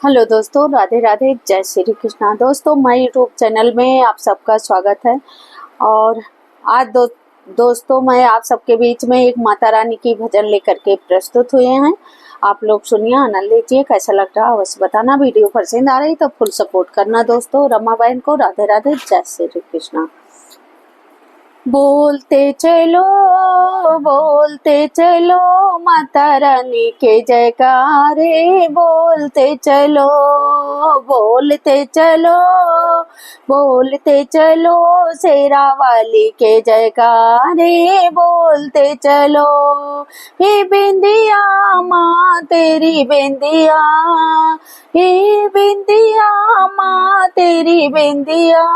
Hello दोस्तों, राधे राधे, जय श्री कृष्णा। दोस्तों, मैं यूट्यूब चैनल में आप सबका स्वागत है। और आज दोस्तों मैं आप सबके बीच में एक माता रानी की भजन लेकर के प्रस्तुत हुए हैं। आप लोग सुनिए, आनंद लीजिए। कैसा लग रहा है अवश्य बताना। वीडियो पसंद आ रही तो फुल सपोर्ट करना दोस्तों। रमा बहन को राधे राधे, जय श्री कृष्णा। बोलते चलो माता रानी के जयकारे, बोलते चलो शेरा वाली के जयकारे, बोलते चलो। हे बिंदिया माँ तेरी बिंदिया, हे बिंदिया माँ तेरी बिंदिया,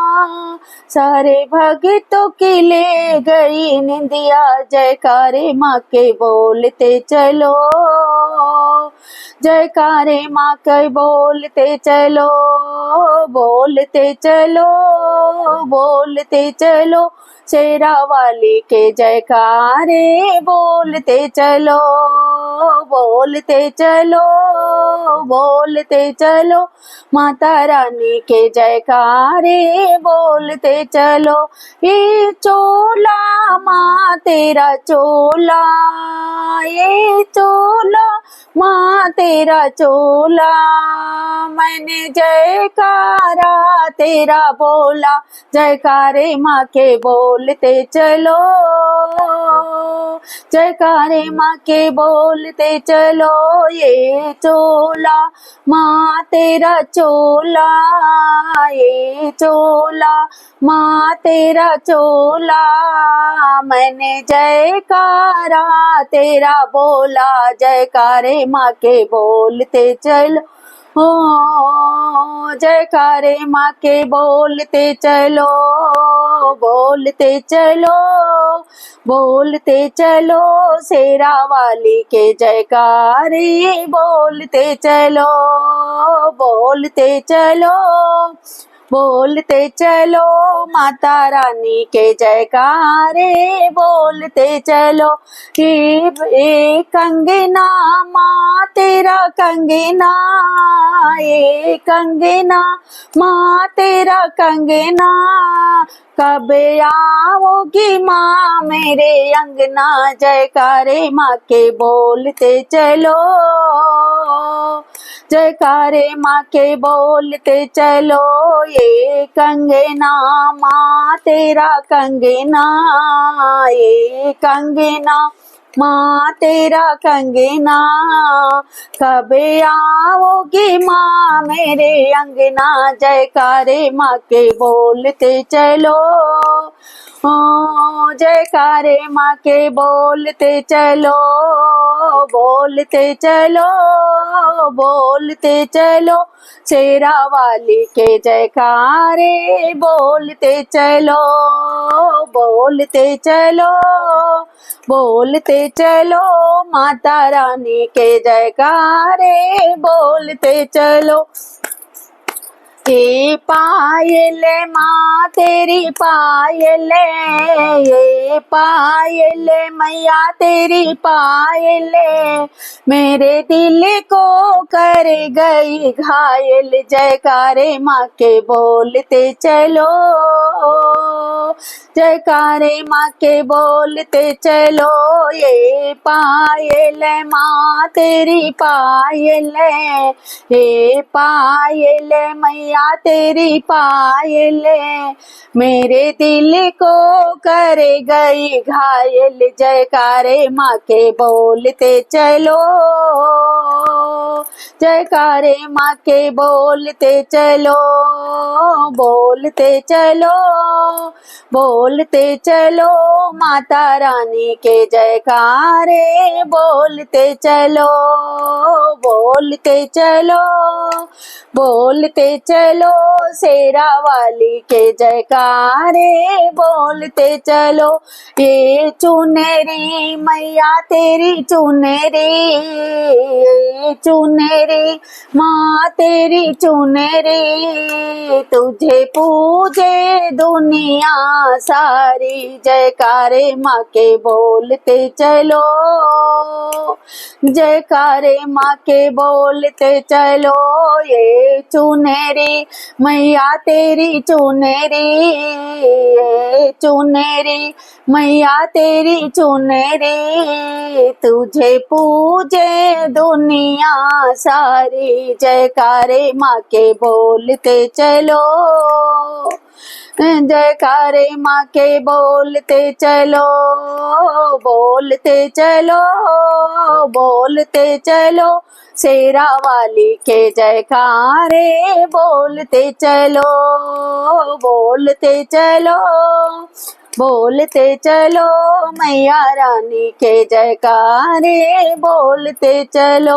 सारे भक्तों की ले गई निंदिया। जयकारे माँ के बोलते चलो, जयकारे माँ के बोलते चलो, बोलते चलो शेरा वाली के जयकारे, बोलते चलो माता रानी के जयकारे, बोलते चलो। ये चोला माँ तेरा चोला, ये चोला माँ तेरा चोला, मैंने जयकारा तेरा बोला। जयकारे माँ के बोलते चलो, जयकारे माँ के बोलते चलो। ये चोला माँ तेरा चोला, ये चोला माँ तेरा चोला, मैंने जयकारा तेरा बोला। जयकारे माँ के बोलते चलो, हो जयकारे माँ के बोलते चलो, बोलते चलो शेरा वाली के जयकारे, बोलते चलो माता रानी के जयकारे, बोलते चलो। ये कंगना माँ तेरा कंगना, ये कंगना माँ तेरा कंगना, कब आओगी माँ मेरे अंगना। जयकारे माँ के बोलते चलो, जयकारे माँ के बोलते चलो। ये कंगना माँ तेरा कंगना, ये कंगना माँ तेरा कंगना, कब आओगी माँ मेरे अंगना। जयकारे माँ के बोलते चलो, ओ जयकारे माँ के बोलते चलो, बोलते चलो शेरा वाली के जयकारे, बोलते चलो माता रानी के जयकारे, बोलते चलो। ये पायल माँ तेरी पायल, ये पायल मैया तेरी पायल, मेरे दिल को कर गई घायल। जयकारे माँ के बोलते चलो, जयकारे माँ के बोलते चलो। ये पायल माँ तेरी पायल, ये पायल मैया तेरी पायल, मेरे दिल को कर गई घायल। जयकारे माँ के बोलते चलो, जयकारे माँ के बोलते चलो, बोलते चलो माता रानी के जयकारे, बोलते चलो शेरा वाली के जयकारे, बोलते चलो। ये चुनरी मैया तेरी चुनरी, चुनरी माँ तेरी चुनरी, तुझे पूजे दुनिया सारी। जयकारे माँ के बोलते चलो, जयकारे माँ के बोलते चलो, ये चुनरी मैया तेरी चुनरी, ये चुनरी मैया तेरी चुनरी, तुझे पूजे दुनिया सारी। जयकारे माँ के बोलते चलो, जयकारे माँ के बोलते चलो, बोलते चलो, बोलते चलो, शेरा वाली के जयकारे बोलते चलो, बोलते चलो, बोलते चलो, मैया रानी के जयकारे बोलते चलो,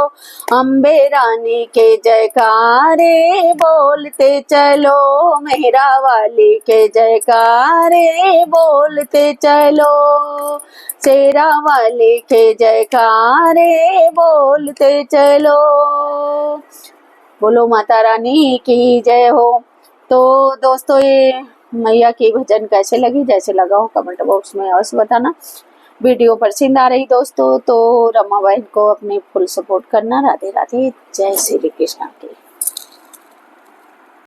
अम्बे रानी के जयकारे बोलते चलो, मेहरा वाली के जयकारे बोलते चलो, शेरा वाली के जयकारे बोलते चलो। बोलो माता रानी की जय हो। तो दोस्तों ये मैया की भजन कैसे लगी, जैसे लगा हो कमेंट बॉक्स में अवश्य बताना। वीडियो पसंद आ रही दोस्तों तो रमा बहन को अपने फुल सपोर्ट करना। राधे राधे, जय श्री कृष्ण की।